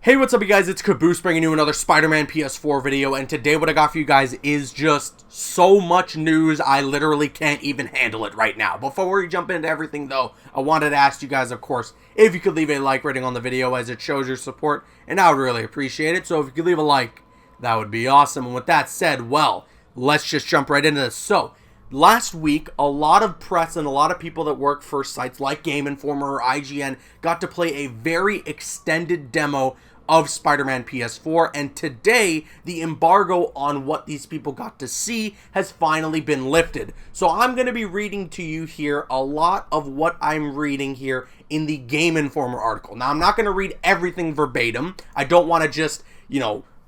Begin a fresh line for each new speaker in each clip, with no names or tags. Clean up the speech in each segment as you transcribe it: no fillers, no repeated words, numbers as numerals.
Hey, what's up you guys, it's Caboose bringing you another Spider-Man PS4 video, and today what I got for you guys is just so much news, I literally can't even handle it right now. Before we jump into everything though, I wanted to ask you guys, of course, if you could leave a like rating on the video as it shows your support, and I would really appreciate it. So if you could leave a like, that would be awesome. And with that said, well, let's just jump right into this. So, last week, a lot of press and a lot of people that work for sites like Game Informer or IGN got to play a very extended demo of Spider-Man PS4, and today the embargo on what these people got to see has finally been lifted. So I'm going to be reading to you here a lot of what I'm reading here in the Game Informer article. Now I'm not going to read everything verbatim. I don't want to just,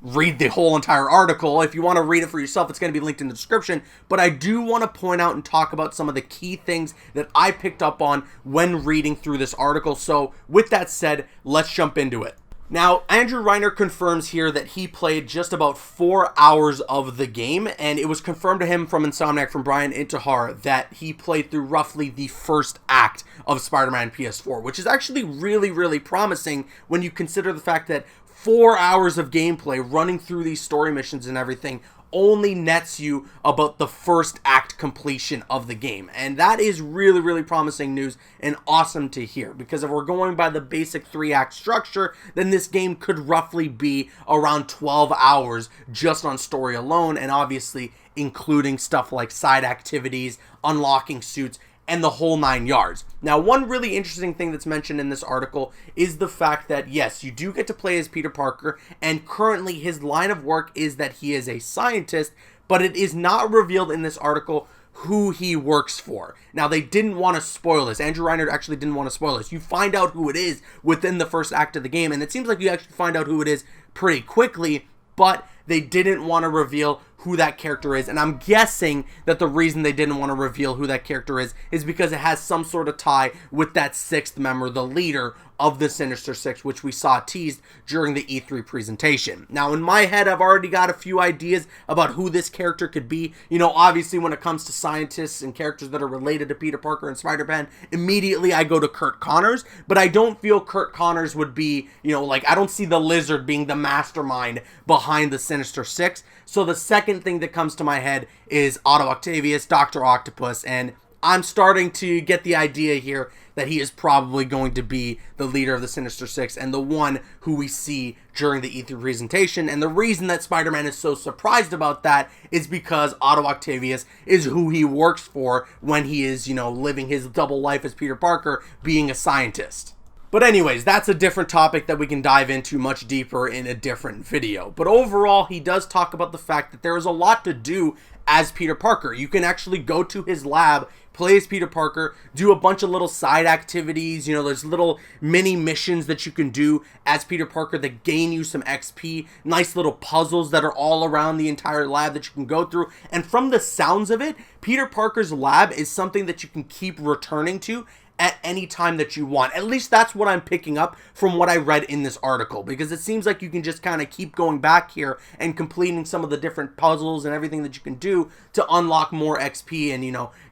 read the whole entire article. If you want to read it for yourself, it's going to be linked in the description. But I do want to point out and talk about some of the key things that I picked up on when reading through this article. So with that said, let's jump into it. Now, Andrew Reiner confirms here that he played just about 4 hours of the game, and it was confirmed to him from Insomniac, from Brian Intihar, that he played through roughly the first act of Spider-Man PS4, which is actually really promising when you consider the fact that 4 hours of gameplay running through these story missions and everything only nets you about the first act completion of the game. And that is really promising news and awesome to hear, because if we're going by the basic 3-act structure, then this game could roughly be around 12 hours just on story alone, and obviously including stuff like side activities, unlocking suits, and the whole 9 yards. Now, one really interesting thing that's mentioned in this article is the fact that, yes, you do get to play as Peter Parker, and currently his line of work is that he is a scientist, but it is not revealed in this article who he works for. Now, they didn't want to spoil this. Andrew Reiner actually didn't want to spoil this. You find out who it is within the first act of the game, and it seems like you actually find out who it is pretty quickly, but they didn't want to reveal who that character is, and I'm guessing that the reason they didn't want to reveal who that character is because it has some sort of tie with that sixth member, the leader of the Sinister Six, which we saw teased during the E3 presentation. Now, in my head, I've already got a few ideas about who this character could be. Obviously, when it comes to scientists and characters that are related to Peter Parker and Spider-Man, immediately I go to Curt Connors, but I don't feel Curt Connors would be, I don't see the Lizard being the mastermind behind the Sinister Six. So the second thing that comes to my head is Otto Octavius, Dr. Octopus, and I'm starting to get the idea here that he is probably going to be the leader of the Sinister Six and the one who we see during the E3 presentation. And the reason that Spider-Man is so surprised about that is because Otto Octavius is who he works for when he is, living his double life as Peter Parker, being a scientist. But anyways, that's a different topic that we can dive into much deeper in a different video. But overall, he does talk about the fact that there is a lot to do as Peter Parker. You can actually go to his lab, play as Peter Parker, do a bunch of little side activities. There's little mini missions that you can do as Peter Parker that gain you some XP. Nice little puzzles that are all around the entire lab that you can go through. And from the sounds of it, Peter Parker's lab is something that you can keep returning to at any time that you want. At least that's what I'm picking up from what I read in this article, because it seems like you can just kind of keep going back here and completing some of the different puzzles and everything that you can do to unlock more XP and,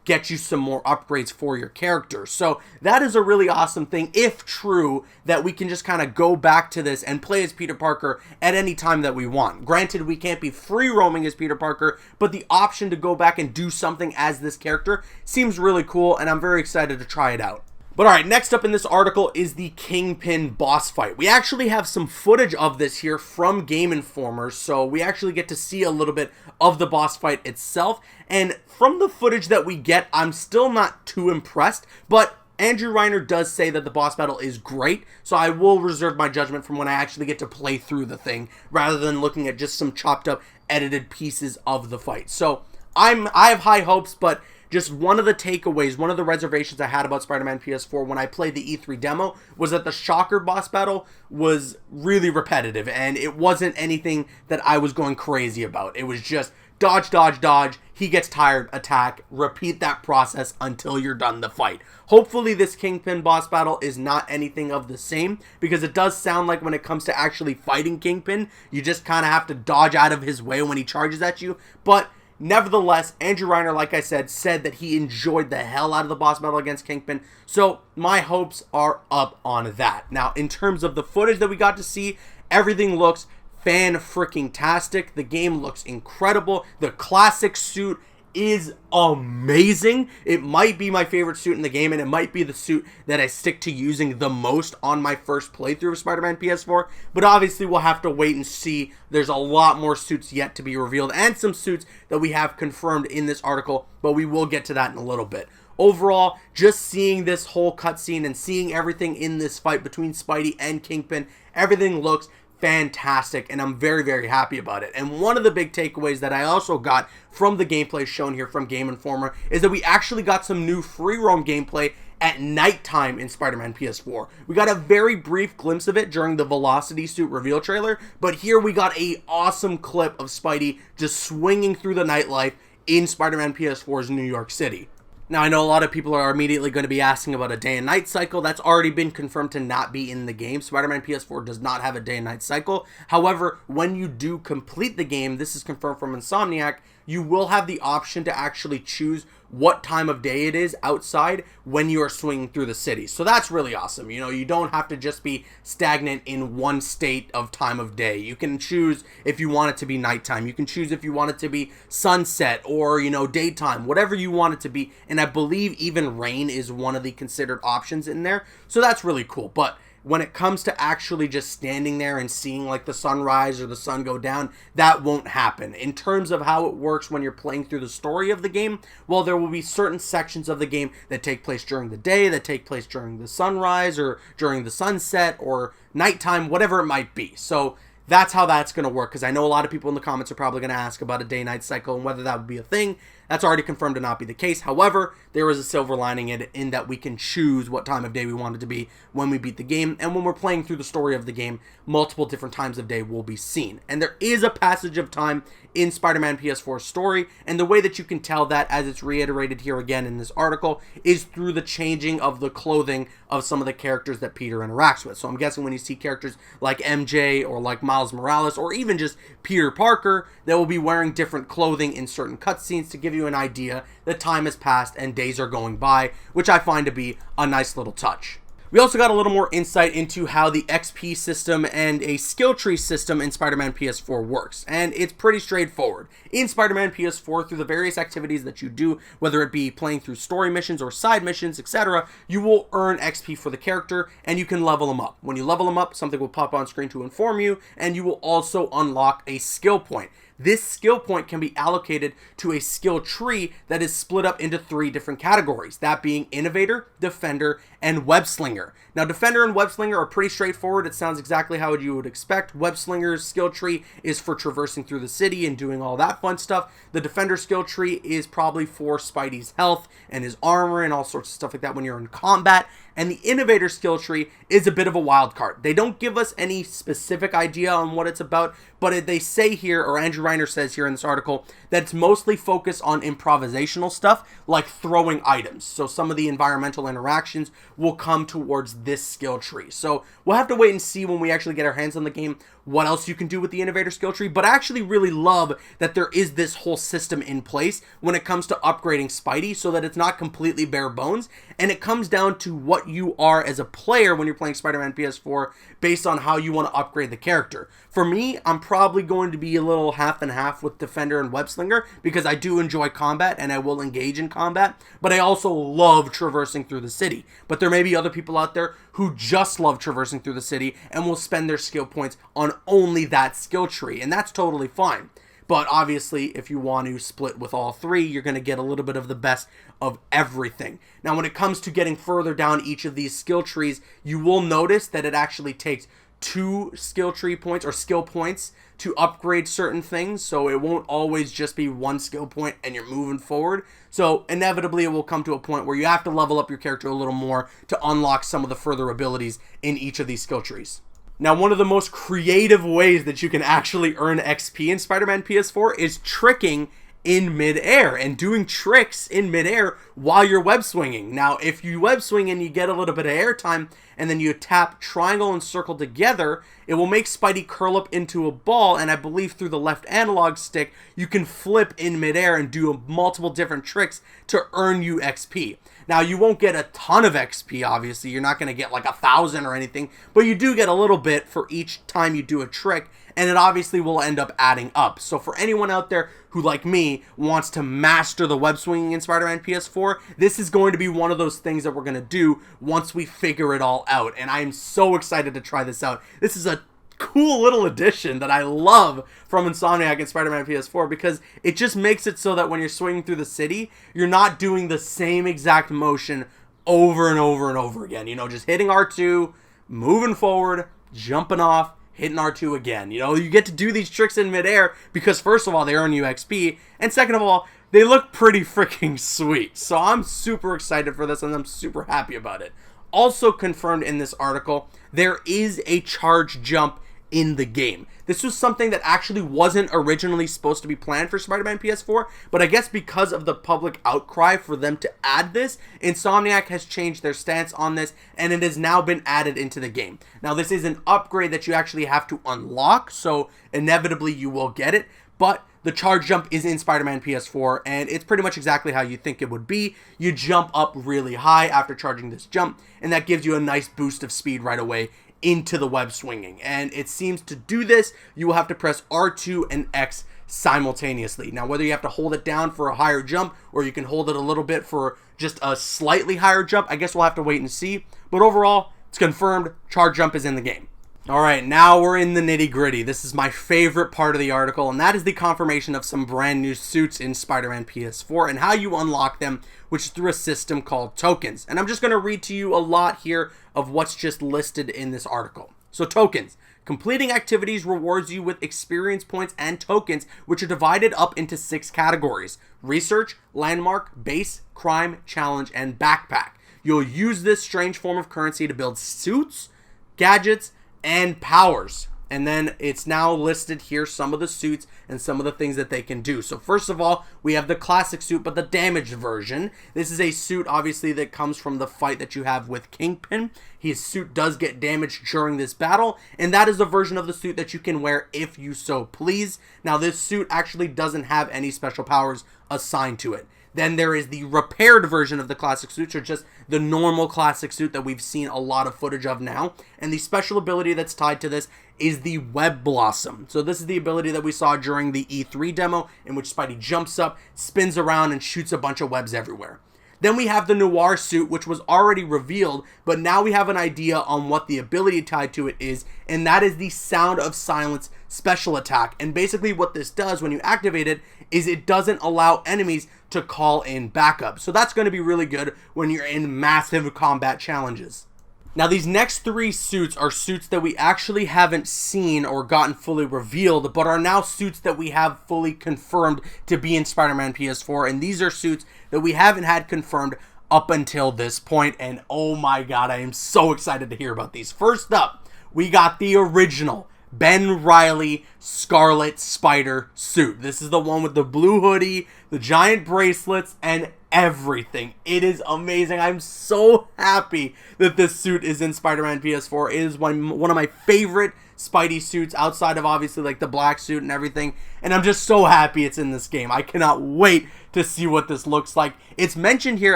get you some more upgrades for your character. So that is a really awesome thing, if true, that we can just kind of go back to this and play as Peter Parker at any time that we want. Granted, we can't be free roaming as Peter Parker, but the option to go back and do something as this character seems really cool, and I'm very excited to try it out. But alright, next up in this article is the Kingpin boss fight. We actually have some footage of this here from Game Informer, so we actually get to see a little bit of the boss fight itself. And from the footage that we get, I'm still not too impressed, but Andrew Reiner does say that the boss battle is great, so I will reserve my judgment from when I actually get to play through the thing, rather than looking at just some chopped up, edited pieces of the fight. So I have high hopes, but just one of the takeaways, one of the reservations I had about Spider-Man PS4 when I played the E3 demo was that the Shocker boss battle was really repetitive, and it wasn't anything that I was going crazy about. It was just dodge, dodge, dodge, he gets tired, attack, repeat that process until you're done the fight. Hopefully this Kingpin boss battle is not anything of the same, because it does sound like when it comes to actually fighting Kingpin, you just kind of have to dodge out of his way when he charges at you. But nevertheless, Andrew Reiner, like I said that he enjoyed the hell out of the boss battle against Kingpin, so my hopes are up on that. Now, in terms of the footage that we got to see everything looks fan-freaking-tastic. The game looks incredible. The classic suit is amazing. It might be my favorite suit in the game, and it might be the suit that I stick to using the most on my first playthrough of Spider-Man PS4, but obviously we'll have to wait and see. There's a lot more suits yet to be revealed, and some suits that we have confirmed in this article, but we will get to that in a little bit. Overall, just seeing this whole cutscene and seeing everything in this fight between Spidey and Kingpin, everything looks fantastic, and I'm very, very happy about it. And one of the big takeaways that I also got from the gameplay shown here from Game Informer is that we actually got some new free roam gameplay at nighttime in Spider-Man PS4. We got a very brief glimpse of it during the Velocity Suit reveal trailer, but here we got a awesome clip of Spidey just swinging through the nightlife in Spider-Man PS4's New York City. Now, I know a lot of people are immediately going to be asking about a day and night cycle. That's already been confirmed to not be in the game. Spider-Man PS4 does not have a day and night cycle. However, when you do complete the game, this is confirmed from Insomniac, you will have the option to actually choose what time of day it is outside when you are swinging through the city. So that's really awesome. You know, you don't have to just be stagnant in one state of time of day. You can choose if you want it to be nighttime. You can choose if you want it to be sunset or, you know, daytime, whatever you want it to be. And I believe even rain is one of the considered options in there. So that's really cool. But when it comes to actually just standing there and seeing like the sunrise or the sun go down, that won't happen. In terms of how it works when you're playing through the story of the game, well, there will be certain sections of the game that take place during the day, that take place during the sunrise or during the sunset or nighttime, whatever it might be. So that's how that's going to work, because I know a lot of people in the comments are probably going to ask about a day-night cycle and whether that would be a thing. That's already confirmed to not be the case. However, there is a silver lining in that we can choose what time of day we want it to be when we beat the game. And when we're playing through the story of the game, multiple different times of day will be seen. And there is a passage of time in Spider-Man PS4 story. And the way that you can tell that, as it's reiterated here again in this article, is through the changing of the clothing of some of the characters that Peter interacts with. So I'm guessing when you see characters like MJ or like Miles Morales or even just Peter Parker, they will be wearing different clothing in certain cutscenes to give you an idea that time has passed and days are going by, which I find to be a nice little touch. We also got a little more insight into how the XP system and a skill tree system in Spider-Man PS4 works, and it's pretty straightforward. In Spider-Man PS4, through the various activities that you do, whether it be playing through story missions or side missions, etc., you will earn XP for the character, and you can level them up. When you level them up, something will pop on screen to inform you, and you will also unlock a skill point. This skill point can be allocated to a skill tree that is split up into 3 different categories, that being Innovator, Defender, and Web-slinger. Now, Defender and Web-slinger are pretty straightforward. It sounds exactly how you would expect. Web-slinger's skill tree is for traversing through the city and doing all that fun stuff. The Defender skill tree is probably for Spidey's health and his armor and all sorts of stuff like that when you're in combat. And the Innovator skill tree is a bit of a wild card. They don't give us any specific idea on what it's about, but they say here, or Andrew Reiner says here in this article, that it's mostly focused on improvisational stuff, like throwing items. So some of the environmental interactions will come towards this skill tree. So we'll have to wait and see when we actually get our hands on the game what else you can do with the Innovator skill tree, but I actually really love that there is this whole system in place when it comes to upgrading Spidey so that it's not completely bare bones, and it comes down to what you are as a player when you're playing Spider-Man PS4 based on how you want to upgrade the character. For me, I'm probably going to be a little half and half with Defender and Web-slinger because I do enjoy combat and I will engage in combat, but I also love traversing through the city. But there may be other people out there who just love traversing through the city and will spend their skill points on only that skill tree, and that's totally fine. But obviously, if you want to split with all 3, you're going to get a little bit of the best of everything. Now, when it comes to getting further down each of these skill trees, you will notice that it actually takes 2 skill tree points or skill points to upgrade certain things, so it won't always just be 1 skill point and you're moving forward. So inevitably it will come to a point where you have to level up your character a little more to unlock some of the further abilities in each of these skill trees. Now, one of the most creative ways that you can actually earn XP in Spider-Man PS4 is tricking in midair and doing tricks in midair while you're web swinging. Now, if you web swing and you get a little bit of airtime and then you tap triangle and circle together, it will make Spidey curl up into a ball, and I believe through the left analog stick you can flip in midair and do multiple different tricks to earn you XP. Now, you won't get a ton of XP, obviously. You're not going to get like 1,000 or anything, but you do get a little bit for each time you do a trick, and it obviously will end up adding up. So for anyone out there who, like me, wants to master the web swinging in Spider-Man PS4, this is going to be one of those things that we're going to do once we figure it all out, and I am so excited to try this out. This is a cool little addition that I love from Insomniac and Spider-Man PS4, because it just makes it so that when you're swinging through the city, you're not doing the same exact motion over and over and over again. You know, just hitting R2, moving forward, jumping off, hitting R2 again. You know, you get to do these tricks in midair because, first of all, they earn you XP, and second of all, they look pretty freaking sweet. So I'm super excited for this, and I'm super happy about it. Also confirmed in this article, there is a charge jump in the game. This was something that actually wasn't originally supposed to be planned for Spider-Man PS4, but I guess because of the public outcry for them to add this, Insomniac has changed their stance on this, and it has now been added into the game. Now, this is an upgrade that you actually have to unlock, so inevitably you will get it, but the charge jump is in Spider-Man PS4, and it's pretty much exactly how you think it would be. You jump up really high after charging this jump, and that gives you a nice boost of speed right away into the web swinging. And it seems to do this, you will have to press R2 and X simultaneously. Now, whether you have to hold it down for a higher jump, or you can hold it a little bit for just a slightly higher jump, I guess we'll have to wait and see. But overall, it's confirmed, charge jump is in the game. Alright, now we're in the nitty gritty. This is my favorite part of the article, and that is the confirmation of some brand new suits in Spider-Man PS4 and how you unlock them, which is through a system called tokens. And I'm just going to read to you a lot here of what's just listed in this article. So tokens. Completing activities rewards you with experience points and tokens, which are divided up into 6 categories: research, landmark, base, crime, challenge, and backpack. You'll use this strange form of currency to build suits, gadgets, and powers. And then it's now listed here some of the suits and some of the things that they can do. So first of all, we have the classic suit, but the damaged version. This is a suit, obviously, that comes from the fight that you have with Kingpin. His suit does get damaged during this battle, and that is a version of the suit that you can wear if you so please. Now, this suit actually doesn't have any special powers assigned to it. Then there is the repaired version of the classic suits, or just the normal classic suit that we've seen a lot of footage of now. And the special ability that's tied to this is the Web Blossom. So this is the ability that we saw during the E3 demo, in which Spidey jumps up, spins around, and shoots a bunch of webs everywhere. Then we have the Noir Suit, which was already revealed, but now we have an idea on what the ability tied to it is, and that is the Sound of Silence special attack. And basically what this does when you activate it is it doesn't allow enemies to call in backup. So that's going to be really good when you're in massive combat challenges. Now, these next 3 suits are suits that we actually haven't seen or gotten fully revealed, but are now suits that we have fully confirmed to be in Spider-Man PS4, and these are suits that we haven't had confirmed up until this point, and oh my god, I am so excited to hear about these. First up, we got the original Ben Reilly Scarlet Spider Suit. This is the one with the blue hoodie, the giant bracelets, and everything. It is amazing. I'm so happy that this suit is in Spider-Man PS4. It is one of my favorite Spidey suits, outside of obviously like the black suit and everything, and I'm just so happy it's in this game. I cannot wait to see what this looks like. It's mentioned here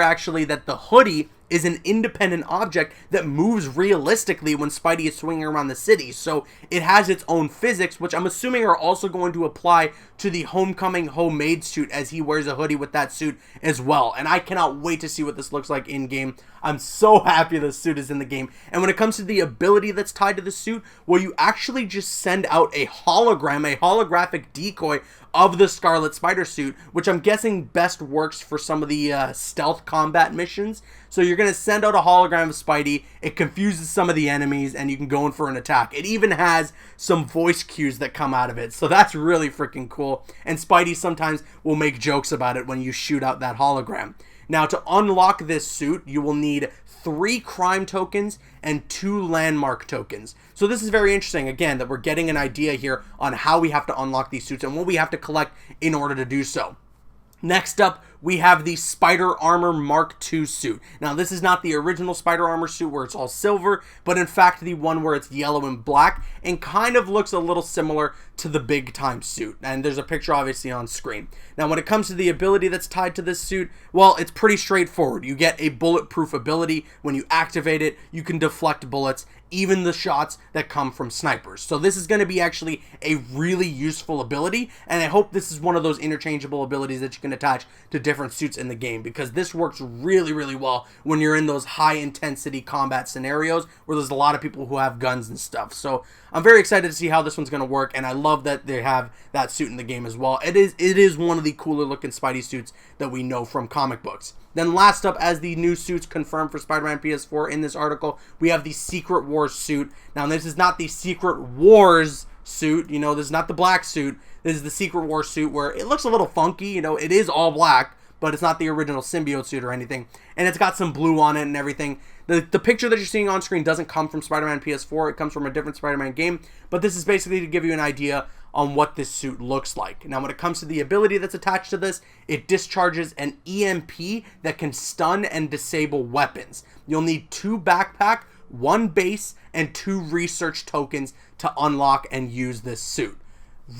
actually that the hoodie is an independent object that moves realistically when Spidey is swinging around the city, so it has its own physics, which I'm assuming are also going to apply to the Homecoming homemade suit, as he wears a hoodie with that suit as well. And I cannot wait to see what this looks like in game. I'm so happy this suit is in the game. And when it comes to the ability that's tied to the suit, well, you actually just send out a hologram, a holographic decoy of the Scarlet Spider Suit, which I'm guessing best works for some of the stealth combat missions. So you're going to send out a hologram of Spidey, it confuses some of the enemies, and you can go in for an attack. It even has some voice cues that come out of it, so that's really freaking cool. And Spidey sometimes will make jokes about it when you shoot out that hologram. Now, to unlock this suit, you will need 3 crime tokens and 2 landmark tokens. So this is very interesting, again, that we're getting an idea here on how we have to unlock these suits and what we have to collect in order to do so. Next up, we have the Spider Armor Mark II suit. Now, this is not the original Spider Armor suit where it's all silver, but in fact the one where it's yellow and black, and kind of looks a little similar to the big time suit. And there's a picture obviously on screen. Now, when it comes to the ability that's tied to this suit, well, it's pretty straightforward. You get a bulletproof ability. When you activate it, you can deflect bullets, even the shots that come from snipers. So this is going to be actually a really useful ability, and I hope this is one of those interchangeable abilities that you can attach to different suits in the game, because this works really, really well when you're in those high intensity combat scenarios where there's a lot of people who have guns and stuff. So I'm very excited to see how this one's going to work, and I love that they have that suit in the game as well. It is one of the cooler looking Spidey suits that we know from comic books. Then last up, as the new suits confirmed for Spider-Man PS4 in this article, we have the Secret Wars suit. Now, this is not the Secret Wars suit, you know, this is not the black suit. This is the Secret Wars suit where it looks a little funky, you know, it is all black, but it's not the original symbiote suit or anything. And it's got some blue on it and everything. The picture that you're seeing on screen doesn't come from Spider-Man PS4. It comes from a different Spider-Man game. But this is basically to give you an idea on what this suit looks like. Now, when it comes to the ability that's attached to this, it discharges an EMP that can stun and disable weapons. You'll need 2 backpack, 1 base, and 2 research tokens to unlock and use this suit.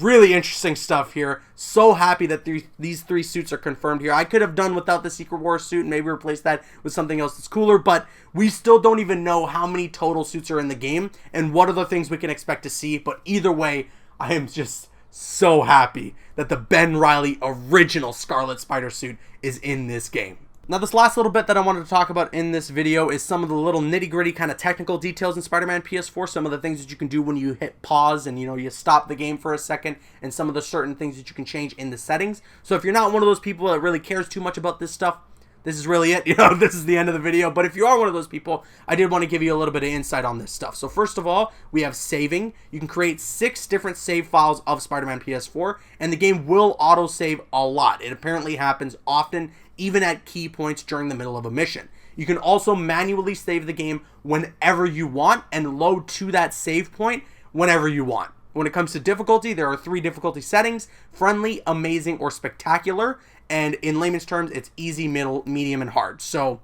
Really interesting stuff here. So happy that these 3 suits are confirmed here. I could have done without the Secret Wars suit and maybe replace that with something else that's cooler, but we still don't even know how many total suits are in the game and what other things we can expect to see. But either way, I am just so happy that the Ben Reilly original Scarlet Spider suit is in this game. Now, this last little bit that I wanted to talk about in this video is some of the little nitty-gritty kind of technical details in Spider-Man PS4, some of the things that you can do when you hit pause and, you know, you stop the game for a second, and some of the certain things that you can change in the settings. So if you're not one of those people that really cares too much about this stuff, this is really it. You know, this is the end of the video. But if you are one of those people, I did want to give you a little bit of insight on this stuff. So first of all, we have saving. You can create 6 different save files of Spider-Man PS4, and the game will auto-save a lot. It apparently happens often, even at key points during the middle of a mission. You can also manually save the game whenever you want and load to that save point whenever you want. When it comes to difficulty, there are 3 difficulty settings: friendly, amazing, or spectacular. And in layman's terms, it's easy, middle, medium, and hard. So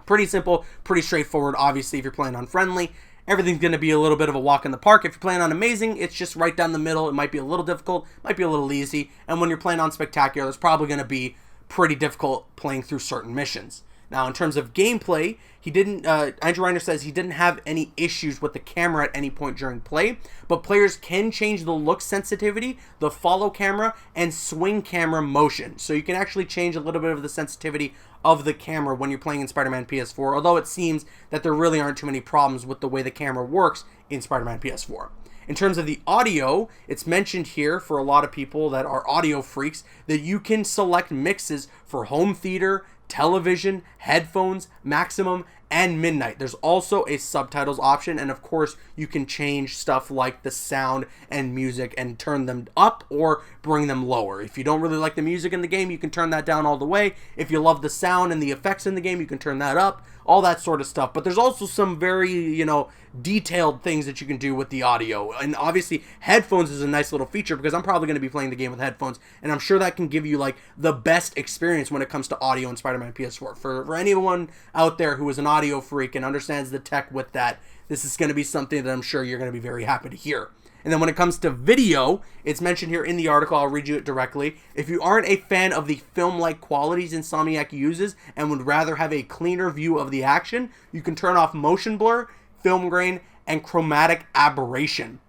pretty simple, pretty straightforward. Obviously, if you're playing on friendly, everything's going to be a little bit of a walk in the park. If you're playing on amazing, it's just right down the middle. It might be a little difficult, might be a little easy. And when you're playing on spectacular, it's probably going to be pretty difficult playing through certain missions. Now, in terms of gameplay, Andrew Reiner says he didn't have any issues with the camera at any point during play, but players can change the look sensitivity, the follow camera, and swing camera motion. So you can actually change a little bit of the sensitivity of the camera when you're playing in Spider-Man PS4, although it seems that there really aren't too many problems with the way the camera works in Spider-Man PS4. In terms of the audio, it's mentioned here for a lot of people that are audio freaks that you can select mixes for home theater, television, headphones, maximum, and midnight. There's also a subtitles option, and of course you can change stuff like the sound and music and turn them up or bring them lower. If you don't really like the music in the game, you can turn that down all the way. If you love the sound and the effects in the game, you can turn that up, all that sort of stuff. But there's also some very, you know, detailed things that you can do with the audio. And obviously headphones is a nice little feature because I'm probably going to be playing the game with headphones, and I'm sure that can give you like the best experience when it comes to audio in Spider-Man PS4. For anyone out there who is an audio freak and understands the tech with that, this is going to be something that I'm sure you're going to be very happy to hear. And then when it comes to video, it's mentioned here in the article, I'll read you it directly. If you aren't a fan of the film-like qualities Insomniac uses and would rather have a cleaner view of the action, you can turn off motion blur, film grain, and chromatic aberration.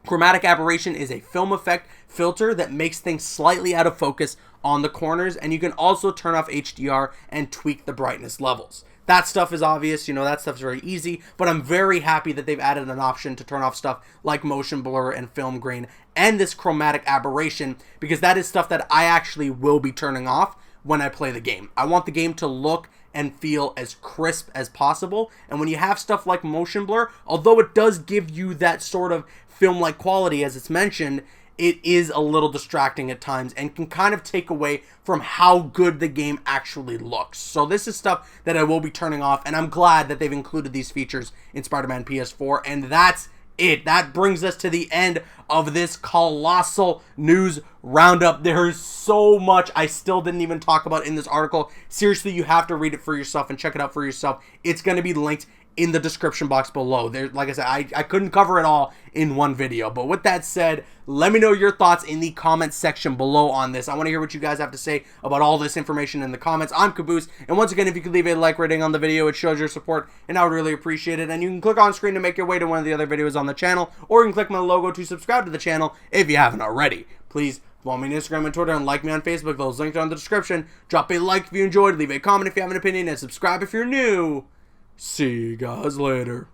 Chromatic aberration is a film effect filter that makes things slightly out of focus on the corners, and you can also turn off HDR and tweak the brightness levels. That stuff is obvious, you know, that stuff's very easy, but I'm very happy that they've added an option to turn off stuff like motion blur and film grain and this chromatic aberration, because that is stuff that I actually will be turning off when I play the game. I want the game to look and feel as crisp as possible, and when you have stuff like motion blur, although it does give you that sort of film-like quality as it's mentioned, it is a little distracting at times and can kind of take away from how good the game actually looks. So this is stuff that I will be turning off, and I'm glad that they've included these features in Spider-Man PS4, and that's it. That brings us to the end of this colossal news roundup. There's so much I still didn't even talk about in this article. Seriously, you have to read it for yourself and check it out for yourself. It's going to be linked in the description box below. There, like I said, I couldn't cover it all in one video. But with that said, let me know your thoughts in the comments section below on this. I want to hear what you guys have to say about all this information in the comments. I'm Caboose, and once again, if you could leave a like rating on the video, it shows your support, and I would really appreciate it. And you can click on screen to make your way to one of the other videos on the channel, or you can click my logo to subscribe to the channel if you haven't already. Please follow me on Instagram and Twitter, and like me on Facebook. Those links are in the description. Drop a like if you enjoyed, leave a comment if you have an opinion, and subscribe if you're new. See you guys later.